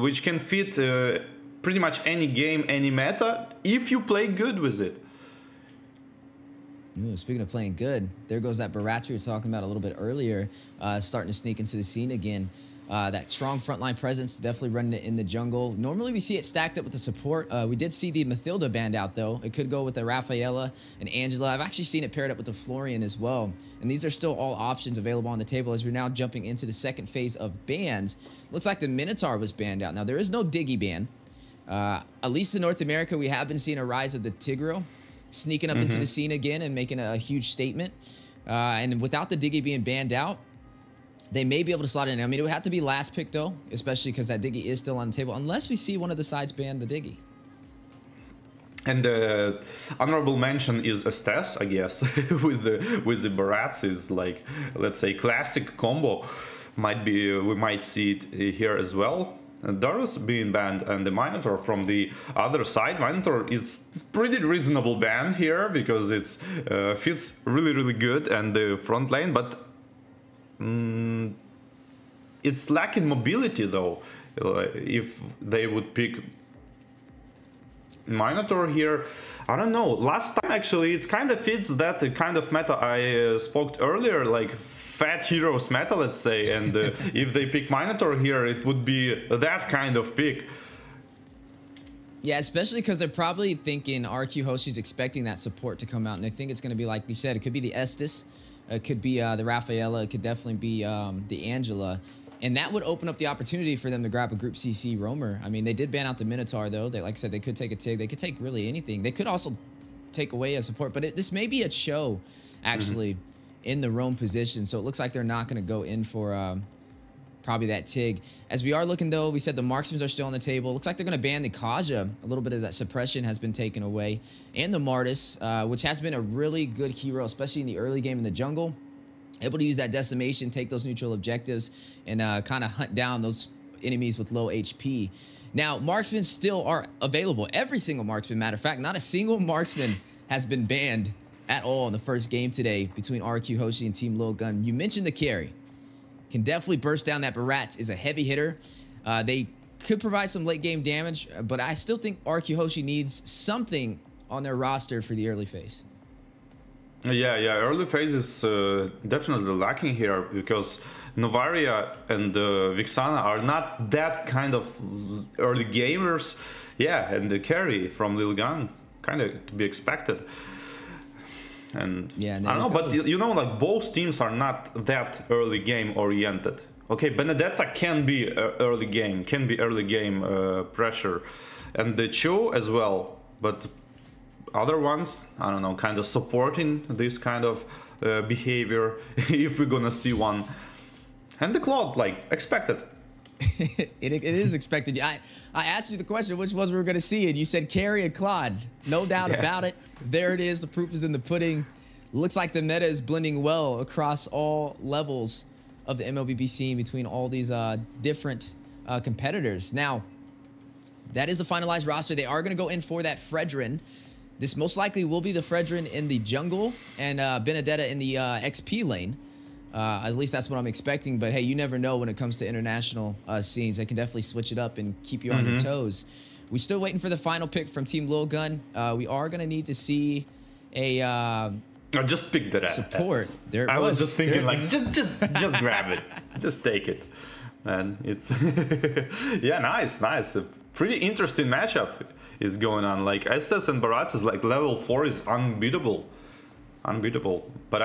which can fit pretty much any game, any meta, if you play good with it. Ooh, speaking of playing good, there goes that Barats we were talking about a little bit earlier, starting to sneak into the scene again. That strong frontline presence, definitely running it in the jungle. Normally we see it stacked up with the support. We did see the Mathilda banned out though. It could go with the Rafaela and Angela. I've actually seen it paired up with the Florian as well. And these are still all options available on the table as we're now jumping into the second phase of bans. Looks like the Minotaur was banned out. Now there is no Diggy ban. At least in North America, we have been seeing a rise of the Tigreal sneaking up into the scene again and making a huge statement. And without the Diggy being banned out, they may be able to slot in. I mean, it would have to be last pick, though, especially because that Diggy is still on the table, unless we see one of the sides ban the Diggy. And honorable mention is Estes, I guess, with the Barats is like, let's say, classic combo. We might see it here as well. Darius being banned and the Minotaur from the other side. Minotaur is pretty reasonable ban here because it fits really good and the front lane, but it's lacking mobility though. If they would pick Minotaur here, I don't know. Last time actually it kind of fits that kind of meta I spoke earlier, like fat heroes meta, let's say, and if they pick Minotaur here, it would be that kind of pick. Yeah, especially because they're probably thinking RRQ Hoshi's expecting that support to come out, and they think it's going to be like you said, it could be the Estes, it could be the Rafaela, it could definitely be the Angela, and that would open up the opportunity for them to grab a Group CC roamer. I mean, they did ban out the Minotaur though. They, like I said, they could take a Tig, they could take really anything. They could also take away a support, but this may be a show actually in the roam position, so it looks like they're not going to go in for probably that Tig. As we are looking though, we said the marksmans are still on the table. Looks like they're going to ban the Kaja. A little bit of that suppression has been taken away, and the Martis, which has been a really good hero, especially in the early game in the jungle. Able to use that decimation, take those neutral objectives, and kind of hunt down those enemies with low HP. Now, marksmen still are available. Every single marksman, matter of fact, not a single marksman has been banned at all in the first game today between RRQ Hoshi and Team Lilgun. You mentioned the carry. Can definitely burst down that Barats, is a heavy hitter. They could provide some late game damage, but I still think RRQ Hoshi needs something on their roster for the early phase. Yeah, early phase is definitely lacking here because Novaria and Vixana are not that kind of early gamers. Yeah, and the carry from Lilgun, kind of to be expected. And yeah, I don't know, but you know, like both teams are not that early game oriented. Okay, Benedetta can be early game, pressure, and the Cho as well. But other ones, I don't know, kind of supporting this kind of behavior if we're gonna see one. And the Claude, like expected. it is expected. I asked you the question, which ones we were going to see, and you said Carry and Claude. No doubt about it. There it is. The proof is in the pudding. Looks like the meta is blending well across all levels of the MLBB scene between all these different competitors. Now, that is a finalized roster. They are going to go in for that Fredrin. This most likely will be the Fredrin in the jungle and Benedetta in the XP lane. At least that's what I'm expecting. But hey, you never know when it comes to international scenes. They can definitely switch it up and keep you on your toes. We're still waiting for the final pick from Team Lilgun. We are going to need to see a just pick that support. There I was just thinking, like, just grab it, just take it, man. It's yeah, nice. A pretty interesting matchup is going on. Like Estes and Barats is like level 4 is unbeatable. But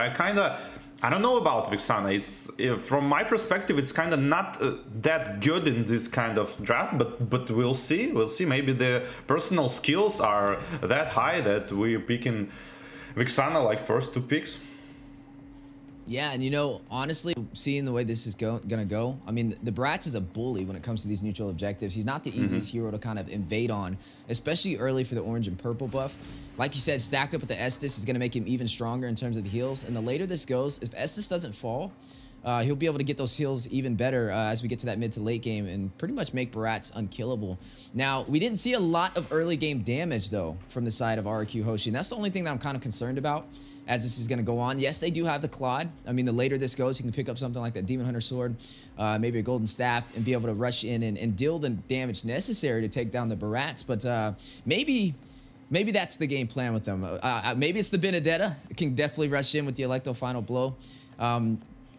I don't know about Vixana. It's from my perspective, it's kind of not that good in this kind of draft. But we'll see. Maybe the personal skills are that high that we're picking Vixana like first 2 picks. Yeah, and you know, honestly, seeing the way this is gonna go, I mean, the Barats is a bully when it comes to these neutral objectives. He's not the easiest hero to kind of invade on, especially early for the orange and purple buff. Like you said, stacked up with the Estes is gonna make him even stronger in terms of the heals. And the later this goes, if Estes doesn't fall, he'll be able to get those heals even better as we get to that mid to late game and pretty much make Barats unkillable. Now, we didn't see a lot of early game damage, though, from the side of RRQ Hoshi, and that's the only thing that I'm kind of concerned about as this is going to go on. Yes, they do have the Claude. I mean, the later this goes, you can pick up something like that Demon Hunter Sword, maybe a Golden Staff, and be able to rush in and deal the damage necessary to take down the Barats. But maybe that's the game plan with them. Maybe it's the Benedetta. It can definitely rush in with the Electo Final Blow.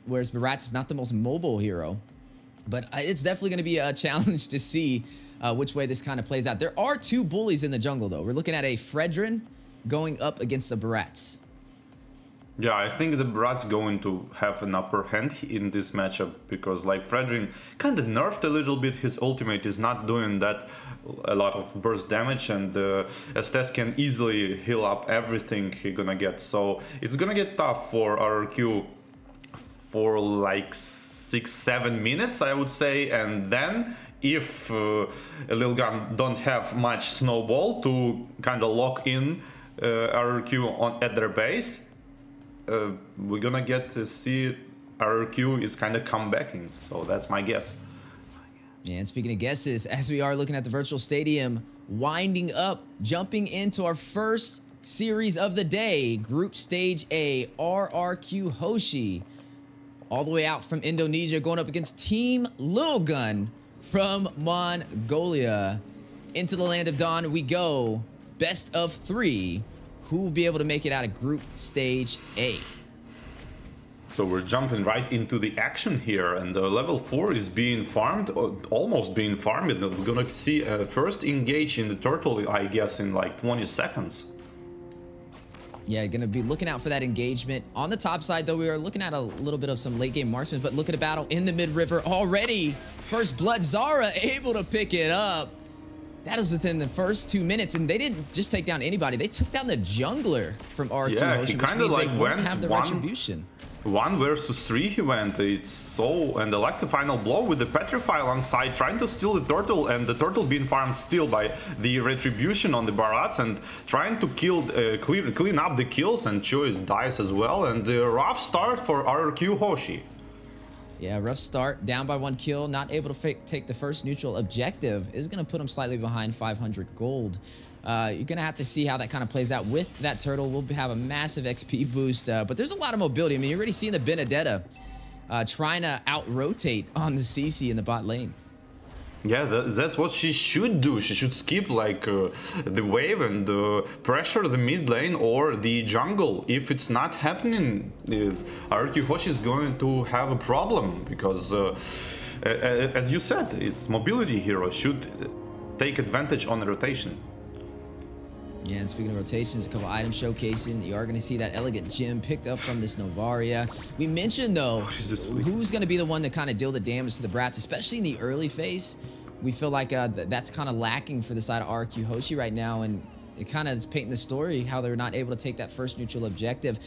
Whereas Barats is not the most mobile hero. But it's definitely going to be a challenge to see which way this kind of plays out. There are 2 bullies in the jungle, though. We're looking at a Fredrin going up against a Barats. Yeah, I think the Barats going to have an upper hand in this matchup because like Fredrin kind of nerfed a little bit. His ultimate is not doing that a lot of burst damage, and Estes can easily heal up everything he's gonna get. So it's gonna get tough for RRQ for like 6-7 minutes, I would say, and then if Lilgun don't have much snowball to kind of lock in RRQ at their base, we're gonna get to see RRQ is kind of comebacking. So that's my guess. Yeah, and speaking of guesses, as we are looking at the virtual stadium winding up, jumping into our first series of the day, Group Stage A, RRQ Hoshi, all the way out from Indonesia, going up against Team Lilgun from Mongolia. Into the land of dawn we go. Best of 3. Who will be able to make it out of Group Stage A? So we're jumping right into the action here, and level 4 is being farmed, almost being farmed. And we're gonna see first engage in the turtle, I guess, in like 20 seconds. Yeah, gonna be looking out for that engagement. On the top side, though, we are looking at a little bit of some late game marksmen, but look at a battle in the mid-river already. First blood, Zara able to pick it up. That was within the first 2 minutes, and they didn't just take down anybody. They took down the jungler from RRQ Hoshi, which means like they won't have the retribution. 1 versus 3 he went. It's so, and the like the final blow with the petrify on side, trying to steal the turtle, and the turtle being farmed still by the retribution on the Barats, and trying to kill, clean up the kills, and Choice dies as well. And the rough start for RRQ Hoshi. Yeah, rough start, down by 1 kill, not able to take the first neutral objective. Is going to put him slightly behind 500 gold. You're going to have to see how that kind of plays out with that turtle. We'll have a massive XP boost, but there's a lot of mobility. I mean, you're already seeing the Benedetta trying to out-rotate on the CC in the bot lane. Yeah, that's what she should do. She should skip like the wave and pressure the mid lane or the jungle. If it's not happening, RRQ Hoshi is going to have a problem because, as you said, it's mobility hero should take advantage on the rotation. Yeah, and speaking of rotations, a couple items showcasing. You are going to see that elegant gem picked up from this Novaria. We mentioned, though, who's going to be the one to kind of deal the damage to the Brats, especially in the early phase. We feel like that's kind of lacking for the side of RRQ Hoshi right now, and it kind of is painting the story how they're not able to take that first neutral objective.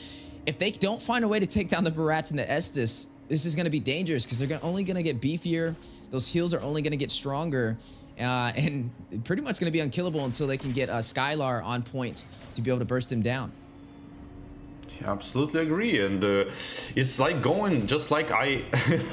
If they don't find a way to take down the Barats and the Estes, this is going to be dangerous because they're only going to get beefier. Those heals are only going to get stronger. And pretty much going to be unkillable until they can get Skylar on point to be able to burst him down. Yeah, absolutely agree, and it's like going just like I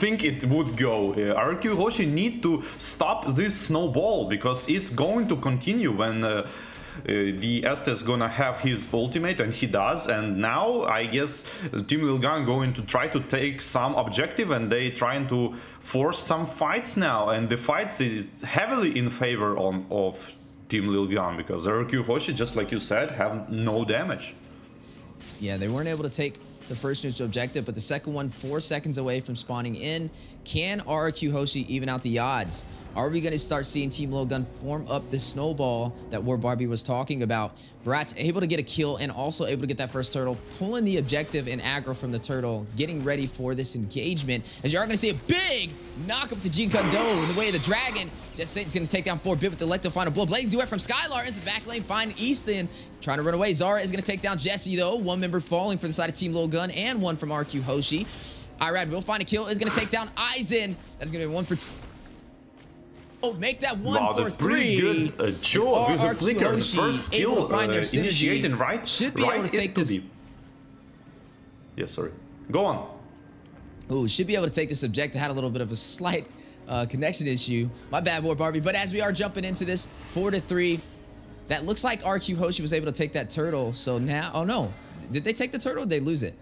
think it would go. RRQ Hoshi need to stop this snowball because it's going to continue when the Estes gonna have his ultimate, and he does. And now I guess Team Lilgun going to try to take some objective, and they trying to force some fights now, and the fights is heavily in favor of Team Lilgun because RRQ Hoshi, just like you said, have no damage. Yeah, they weren't able to take the first neutral objective, but the second one 4 seconds away from spawning in. Can RRQ Hoshi even out the odds? Are we going to start seeing Team Lilgun form up this snowball that War Barbie was talking about? Brat's able to get a kill and also able to get that first turtle, pulling the objective and aggro from the turtle, getting ready for this engagement. As you are going to see a big knock up to Jean Kondo in the way of the dragon. Just Satan's going to take down 4-bit with the Electro Final Blow. Blaze duet from Skylar into the back lane, find Easton trying to run away. Zara is going to take down Jesse though. One member falling for the side of Team Lilgun and one from RQ Hoshi. Irad will find a kill, is going to take down Aizen. That's going to be 1 for 2. Oh, make that 1 for 3. Pretty good job with a flicker. The first kill initiating right. Should be able to take this. Yeah, sorry. Go on. Ooh, should be able to take this objective. Had a little bit of a slight connection issue. My bad, boy, Barbie. But as we are jumping into this, 4-3, that looks like RRQ Hoshi was able to take that turtle. So now, oh no, did they take the turtle or did they lose it?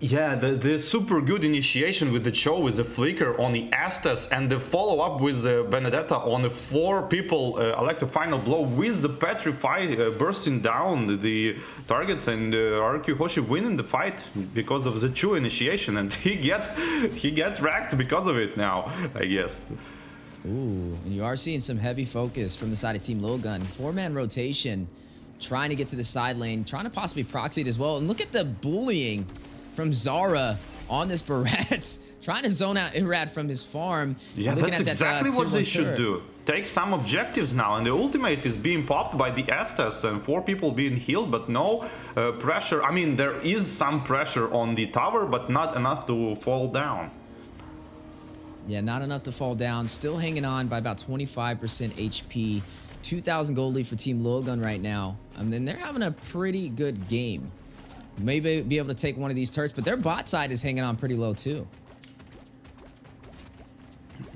Yeah, the super good initiation with the Cho with the flicker on the Estes and the follow-up with Benedetta on the 4 people elect a final blow with the Petrify bursting down the targets, and RRQ Hoshi winning the fight because of the Cho initiation, and he get wrecked because of it now, I guess. Ooh, and you are seeing some heavy focus from the side of Team Lilgun. 4-man rotation, trying to get to the side lane, trying to possibly proxy it as well. And look at the bullying from Zara on this Barats, trying to zone out Irad from his farm. Yeah, that's exactly what they should do. Take some objectives now, and the ultimate is being popped by the Estes and 4 people being healed, but no pressure. I mean, there is some pressure on the tower, but not enough to fall down. Yeah, not enough to fall down. Still hanging on by about 25% HP. 2,000 gold lead for Team Lilgun right now. I mean, they're having a pretty good game. Maybe be able to take one of these turrets, but their bot side is hanging on pretty low too.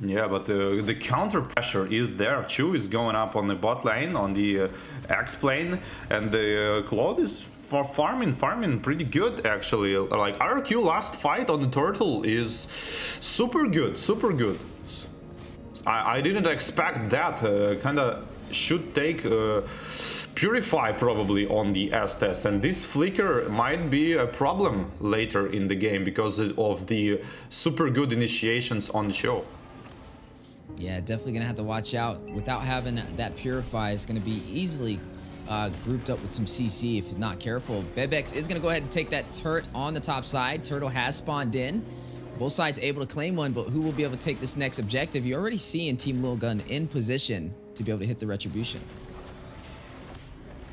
Yeah, but the counter pressure is there. Chu is going up on the bot lane, on the X plane, and the Claude is farming pretty good actually. Like RRQ last fight on the turtle is super good, super good. I didn't expect that. Kinda should take Purify probably on the Estes, and this flicker might be a problem later in the game because of the super good initiations on the show. Yeah, definitely gonna have to watch out. Without having that Purify, is gonna be easily grouped up with some CC if not careful. Bebex is gonna go ahead and take that turret on the top side. Turtle has spawned in. Both sides able to claim one, but who will be able to take this next objective? You're already seeing Team Lilgun in position to be able to hit the retribution.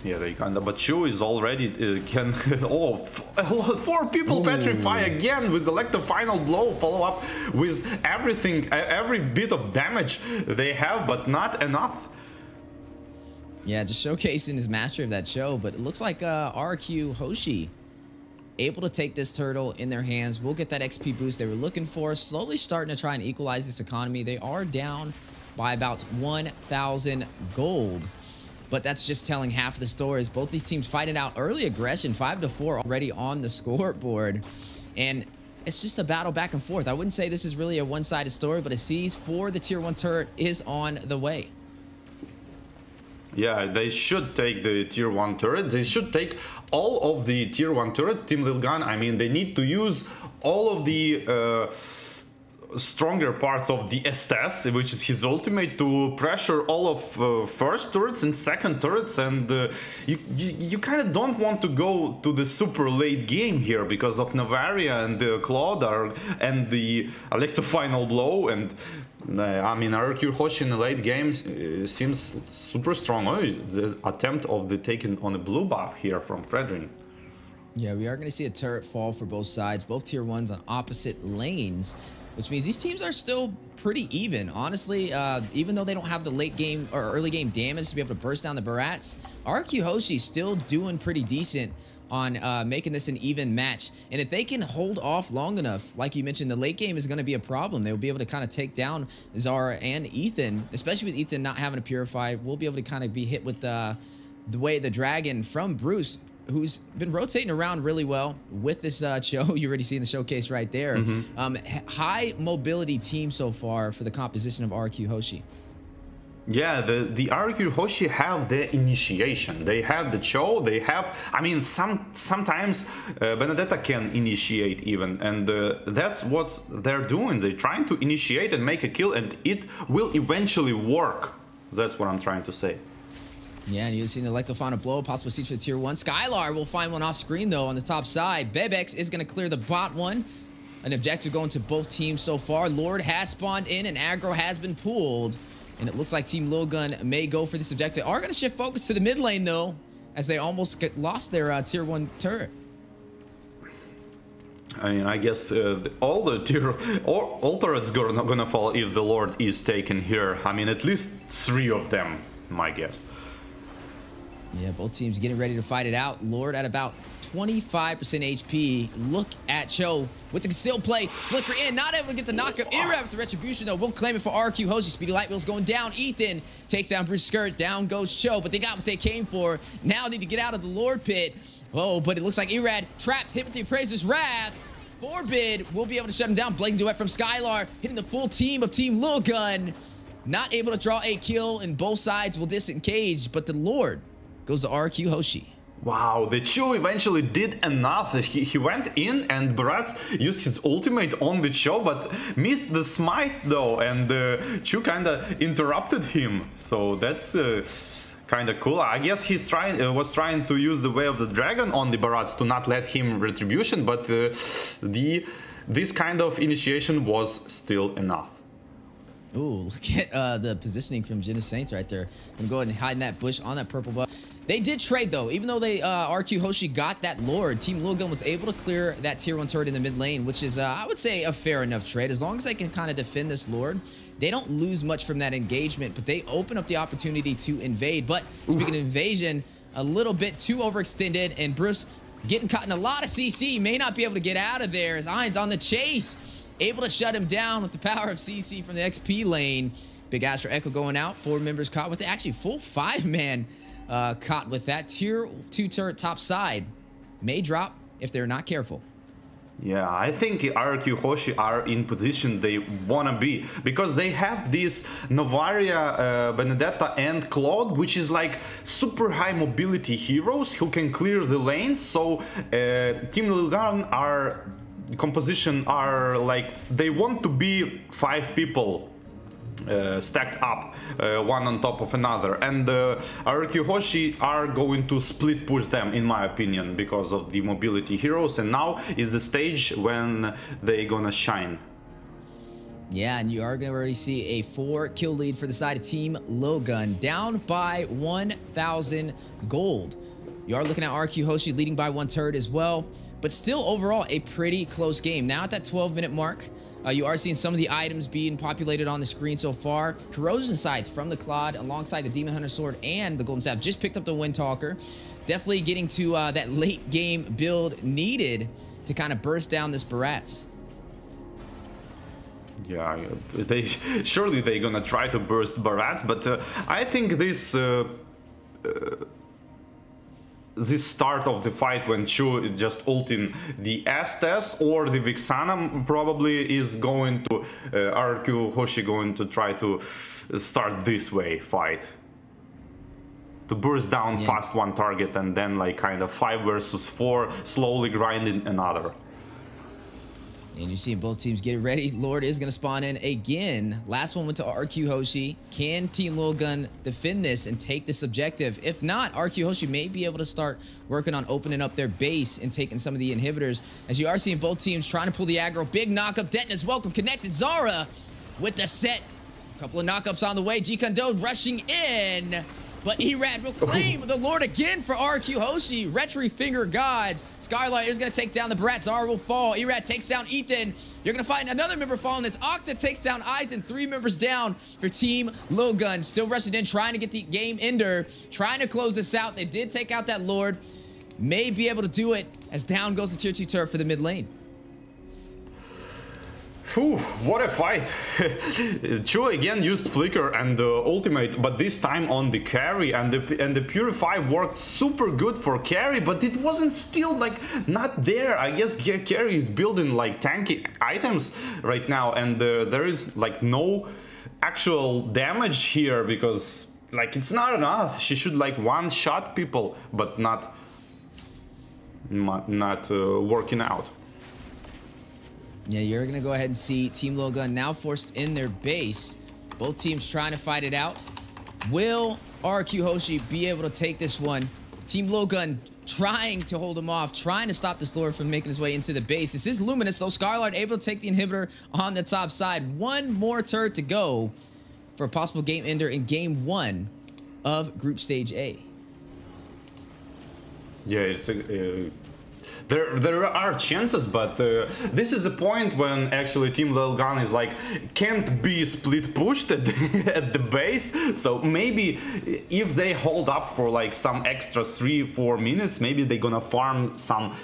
Yeah, they kinda, but Chu is already can. Oh, 4 people Ooh. Petrify again with select the final blow, follow up with everything, every bit of damage they have, but not enough. Yeah, just showcasing his mastery of that show, but it looks like RRQ Hoshi able to take this turtle in their hands. We'll get that XP boost they were looking for. Slowly starting to try and equalize this economy. They are down by about 1,000 gold. But that's just telling half of the story. As both these teams fighting out early aggression, 5-4 already on the scoreboard. And it's just a battle back and forth. I wouldn't say this is really a one-sided story, but a seize for the tier 1 turret is on the way. Yeah, they should take the tier 1 turret. They should take all of the tier 1 turrets. Team Lilgun, I mean, they need to use all of the stronger parts of the Estes, which is his ultimate, to pressure all of first turrets and second turrets, and you kind of don't want to go to the super late game here because of Navaria and Claude and the Electro final blow, and I mean RRQ Hoshi in the late games seems super strong. Oh, the attempt of the taking on a blue buff here from Fredrin. Yeah, we are going to see a turret fall for both sides, both tier 1s on opposite lanes, which means these teams are still pretty even. Honestly, even though they don't have the late game or early game damage to be able to burst down the Barats, RRQ Hoshi still doing pretty decent on making this an even match. And if they can hold off long enough, like you mentioned, the late game is going to be a problem. They'll be able to kind of take down Zara and Ethan, especially with Ethan not having a Purify. We'll be able to kind of be hit with the way the Dragon from Bruce, who's been rotating around really well with this show. You already seen the showcase right there. High mobility team so far for the composition of RRQ Hoshi. Yeah, the RRQ Hoshi have the initiation. They have the Cho. They have, I mean, sometimes Benedetta can initiate even, and that's what they're doing. They're trying to initiate and make a kill, and it will eventually work. That's what I'm trying to say. Yeah, and you've seen the Electrofauna blow, possible seats for tier 1. Skylar will find one off screen though on the top side. Bebex is going to clear the bot one. An objective going to both teams so far. Lord has spawned in and aggro has been pulled. And it looks like Team Lilgun may go for this objective. Are going to shift focus to the mid lane though, as they almost lost their tier 1 turret. I mean, I guess all turrets gonna fall if the Lord is taken here. I mean, at least 3 of them, my guess. Yeah, both teams getting ready to fight it out. Lord at about 25% HP. Look at Cho with the concealed play. Flicker in, not able to get the knockup. Irad with the retribution, though. We'll claim it for RRQ. Hoshi, Speedy Light Wheels going down. Ethan takes down Bruce Skirt. Down goes Cho, but they got what they came for. Now need to get out of the Lord Pit. Oh, but it looks like Irad trapped, hit with the Appraiser's Wrath. Forbid will be able to shut him down. Blazing Duet from Skylar, hitting the full team of Team Lilgun. Not able to draw a kill, and both sides will disengage, but the Lord goes to RRQ Hoshi. Wow, the Chu eventually did enough. He went in and Barats used his ultimate on the Chu, but missed the smite though, and Chu kinda interrupted him. So that's kinda cool. I guess he's was trying to use the Way of the Dragon on the Barats to not let him retribution, but this kind of initiation was still enough. Ooh, look at the positioning from Genesis Saints right there. Gonna go ahead and hide in that bush on that purple buff. They did trade though, even though they RQ Hoshi got that Lord. Team Lilgun was able to clear that tier 1 turret in the mid lane, which is I would say a fair enough trade. As long as they can kind of defend this Lord, they don't lose much from that engagement, but they open up the opportunity to invade. But speaking of invasion, a little bit too overextended, and Bruce getting caught in a lot of CC, may not be able to get out of there as Ain's on the chase. Able to shut him down with the power of CC from the XP lane. Big Astro Echo going out. 4 members caught with it. Actually, full 5-man caught with that. Tier 2 turret top side. May drop if they're not careful. Yeah, I think RRQ Hoshi are in position they wanna be, because they have these Novaria, Benedetta and Claude, which is like super high mobility heroes who can clear the lanes. So Team Lilgun are composition are like they want to be 5 people stacked up, one on top of another, and RRQ Hoshi are going to split push them, in my opinion, because of the mobility heroes, and now is the stage when they gonna shine. Yeah, and you are going to already see a 4-kill lead for the side of Team Lilgun, down by 1,000 gold. You are looking at RQ Hoshi leading by 1 turret as well, but still overall a pretty close game. Now at that 12-minute mark, you are seeing some of the items being populated on the screen so far. Corrosion Scythe from the Claude alongside the Demon Hunter Sword and the Golden Staff. Just picked up the Windtalker. Definitely getting to that late game build needed to kind of burst down this Barats. Yeah, surely they're gonna try to burst Barats, but I think this start of the fight when Chu just ulting the Estes or the Vixana probably is going to RQ Hoshi going to try to start this way fight. To burst down fast one target and then like kind of 5 versus 4, slowly grinding another. And you see both teams get ready. Lord is going to spawn in again. Last one went to RQ Hoshi. Can Team Lilgun defend this and take this objective? If not, RQ Hoshi may be able to start working on opening up their base and taking some of the inhibitors. As you are seeing both teams trying to pull the aggro. Big knockup. Denton is welcome. Connected. Zara with the set. A couple of knockups on the way. G-Kondo rushing in. But Erad will claim the Lord again for RQ Hoshi. Retri Finger Gods. Skylight is going to take down the Barat. Zara will fall. Erad takes down Ethan. You're going to find another member falling as Octa takes down Eisen. 3 members down for Team Lilgun. Still rushing in, trying to get the game ender. Trying to close this out. They did take out that Lord. May be able to do it as down goes the tier 2 turret for the mid lane. Whew, what a fight. Chu again used Flicker and ultimate, but this time on the carry, and the Purify worked super good for carry, but it wasn't still like not there. I guess carry is building like tanky items right now, and there is like no actual damage here because like it's not enough. She should like one-shot people, but not working out. Yeah, you're going to go ahead and see Team Lilgun now forced in their base. Both teams trying to fight it out. Will RQ Hoshi be able to take this one? Team Lilgun trying to hold him off, trying to stop this Lord from making his way into the base. This is Luminous, though. Scarlard able to take the inhibitor on the top side. 1 more turret to go for a possible game ender in game 1 of Group Stage A. Yeah, it's There are chances, but this is the point when actually Team Lilgun is like can't be split pushed at, at the base. So maybe if they hold up for like some extra 3-4 minutes, maybe they're gonna farm some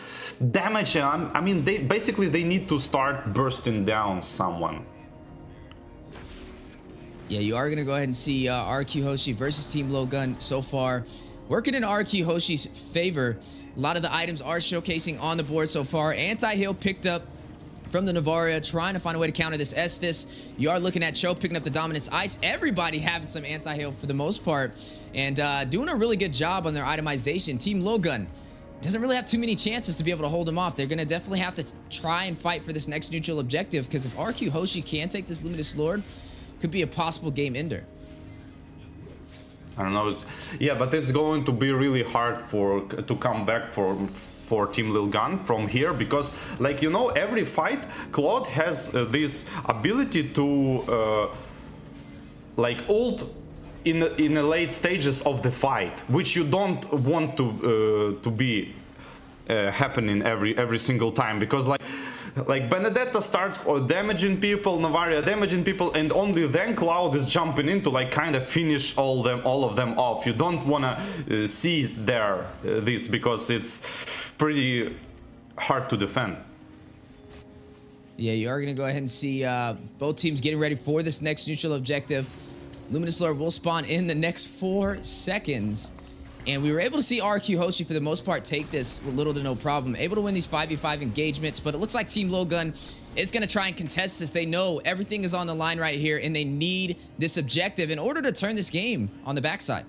damage. I mean, they basically they need to start bursting down someone. Yeah, you are gonna go ahead and see RRQ Hoshi versus Team Lilgun so far, working in RRQ Hoshi's favor. A lot of the items are showcasing on the board so far. Anti-heal picked up from the Navaria, trying to find a way to counter this Estus. You are looking at Cho picking up the Dominance Ice. Everybody having some anti-heal for the most part, and doing a really good job on their itemization. Team Lilgun doesn't really have too many chances to be able to hold them off. They're going to definitely have to try and fight for this next neutral objective, because if RQ Hoshi can take this Luminous Lord, could be a possible game ender. I don't know. Yeah, but it's going to be really hard to come back for Team Lilgun from here, because, like, you know, every fight Claude has this ability to like ult in the late stages of the fight, which you don't want to be happening every single time, because like Benedetta starts damaging people, Navaria damaging people, and only then Cloud is jumping in to like kind of finish all of them off. You don't want to see this, because it's pretty hard to defend. Yeah, you are going to go ahead and see both teams getting ready for this next neutral objective. Luminous Lord will spawn in the next 4 seconds. And we were able to see RQ Hoshi, for the most part, take this with little to no problem. Able to win these 5v5 engagements, but it looks like Team Lilgun is going to try and contest this. They know everything is on the line right here, and they need this objective in order to turn this game on the backside.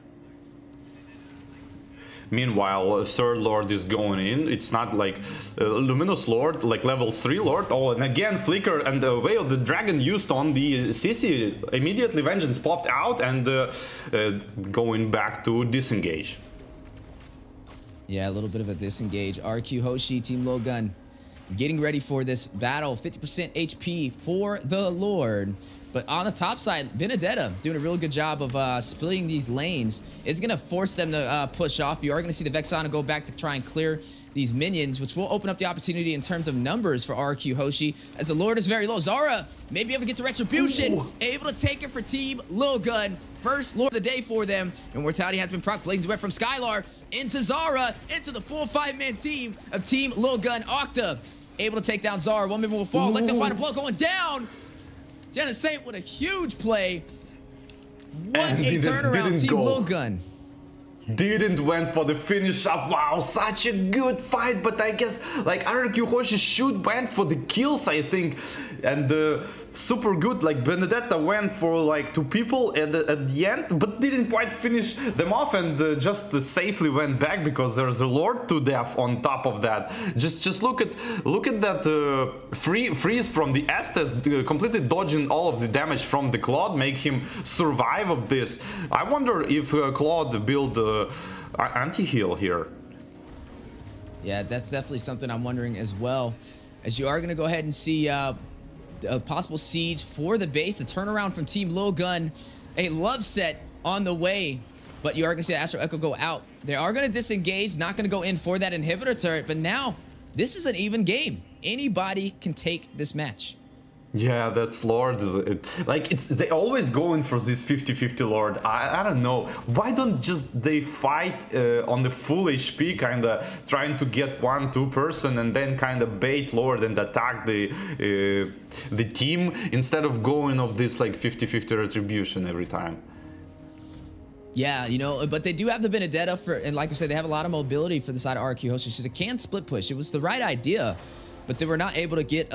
Meanwhile, Third Lord is going in. It's not like Luminous Lord, like level 3 Lord. Oh, and again, Flicker and the Veil the Dragon used on the CC. Immediately Vengeance popped out and going back to disengage. Yeah, a little bit of a disengage. RQ Hoshi, Team Lilgun, getting ready for this battle. 50% HP for the Lord. But on the top side, Benedetta doing a really good job of splitting these lanes. It's going to force them to push off. You are going to see the Vexana go back to try and clear these minions, which will open up the opportunity in terms of numbers for RQ Hoshi, as the Lord is very low. Zara may be able to get the Retribution. Ooh. Able to take it for Team Lilgun. First Lord of the day for them. And Mortality has been proc. Blazing Duet from Skylar into Zara, into the full 5-man team of Team Lilgun. Octa able to take down Zara. One member will fall. Let them find a blow going down. Jenna Saint with a huge play. What a turnaround, Team Lilgun. Didn't went for the finish up. Wow, such a good fight. But I guess like RRQ Hoshi should went for the kills, I think, and super good. Like Benedetta went for like 2 people at the end, but didn't quite finish them off, and just safely went back because there's a Lord to death on top of that. Just look at that freeze from the Estes, completely dodging all of the damage from the Claude, make him survive of this. I wonder if Claude build anti-heal here. Yeah, that's definitely something I'm wondering as well, as you are going to go ahead and see a possible siege for the base. The turnaround from Team Lilgun, a love set on the way, but you are going to see the Astro Echo go out. They are going to disengage, not going to go in for that inhibitor turret, but now this is an even game. Anybody can take this match. Yeah, that's Lord. They always go in for this 50-50 Lord. I don't know. Why don't just they fight on the full HP, kind of trying to get 1-2 person and then kind of bait Lord and attack the team, instead of going of this like 50-50 retribution every time. Yeah, you know, but they do have the Benedetta and like I said, they have a lot of mobility for the side of RQ Hoshi. She's a can split push. It was the right idea, but they were not able to get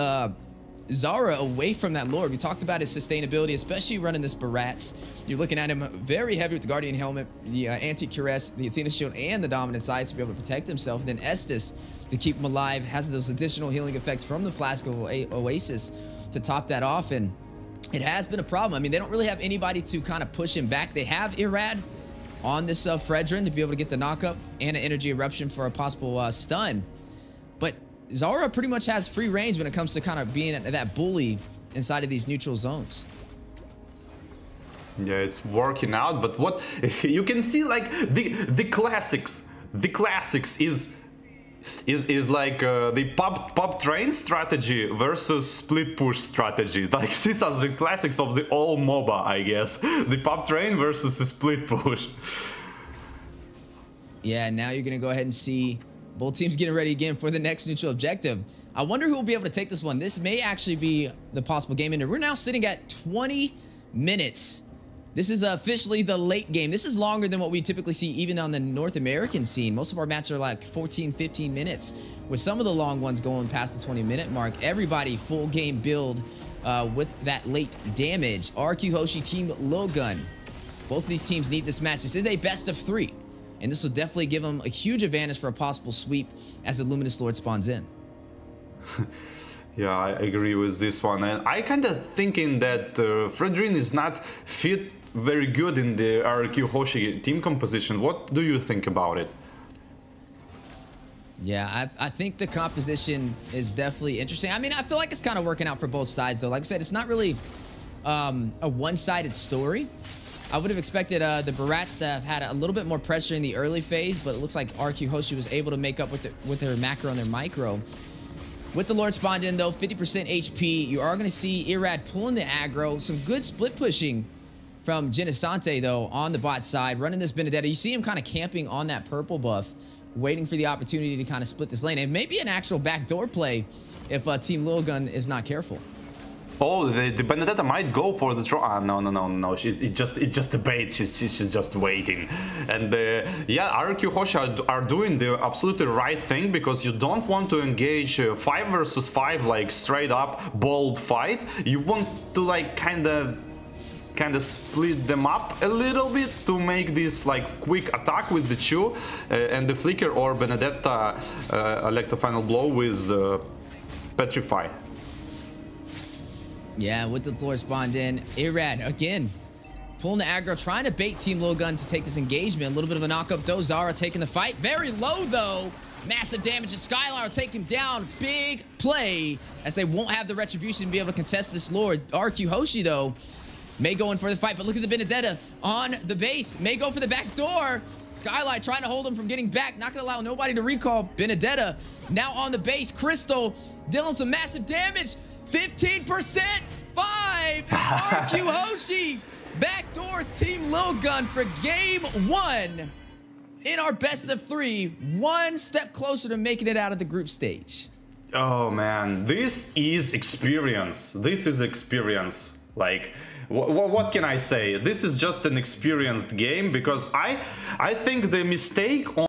Zara away from that Lord. We talked about his sustainability, especially running this Barats. You're looking at him very heavy with the Guardian Helmet, the Anti-Cuirass, the Athena Shield, and the Dominance Ice to be able to protect himself. And then Estus to keep him alive, has those additional healing effects from the Flask of Oasis to top that off. And it has been a problem. I mean, they don't really have anybody to kind of push him back. They have Irad on this Fredrin to be able to get the knockup and an Energy Eruption for a possible stun. But Zara pretty much has free range when it comes to kind of being that bully inside of these neutral zones. Yeah, it's working out, but what you can see, like the classics is is like the pop train strategy versus split push strategy. Like these are the classics of the all MOBA, I guess. The pop train versus the split push. Yeah, now you're gonna go ahead and see both teams getting ready again for the next neutral objective. I wonder who will be able to take this one. This may actually be the possible game ender. We're now sitting at 20 minutes. This is officially the late game. This is longer than what we typically see even on the North American scene. Most of our matches are like 14, 15 minutes, with some of the long ones going past the 20-minute mark. Everybody full game build with that late damage. RRQ Hoshi, Team Lilgun. Both of these teams need this match. This is a best of 3, and this will definitely give them a huge advantage for a possible sweep as the Luminous Lord spawns in. Yeah, I agree with this one, and I kind of thinking that Fredrin is not fit very good in the RRQ Hoshi team composition. What do you think about it? Yeah, I think the composition is definitely interesting. I mean, I feel like it's kind of working out for both sides, though. Like I said, it's not really a one-sided story. I would have expected the Barats to have had a little bit more pressure in the early phase, but it looks like RRQ Hoshi was able to make up with their macro and their micro. With the Lord spawned in, though, 50% HP, you are going to see Irad pulling the aggro. Some good split pushing from Genesante, though, on the bot side, running this Benedetta. You see him kind of camping on that purple buff, waiting for the opportunity to kind of split this lane. And maybe an actual backdoor play if Team Lilgun is not careful. Oh, the Benedetta might go for the draw. No. It's just a bait. She's just waiting. And yeah, RRQ Hoshi are doing the absolutely right thing, because you don't want to engage 5 versus 5 like straight up bold fight. You want to like kind of split them up a little bit to make this like quick attack with the Chu and the Flicker, or Benedetta elect the final blow with Petrify. Yeah, with the Lord spawned in, Irad again pulling the aggro, trying to bait Team Lilgun to take this engagement. A little bit of a knock-up though. Zara taking the fight. Very low though. Massive damage to Skylar, take him down. Big play, as they won't have the retribution to be able to contest this Lord. RRQ Hoshi though may go in for the fight, but look at the Benedetta on the base. May go for the back door. Skylight trying to hold him from getting back. Not going to allow nobody to recall. Benedetta now on the base. Crystal dealing some massive damage. 15%. 5. RRQ Hoshi backdoors Team Lilgun for game 1 in our best of 3. One step closer to making it out of the group stage. Oh man, this is experience. This is experience. Like, what can I say? This is just an experienced game, because I think the mistake on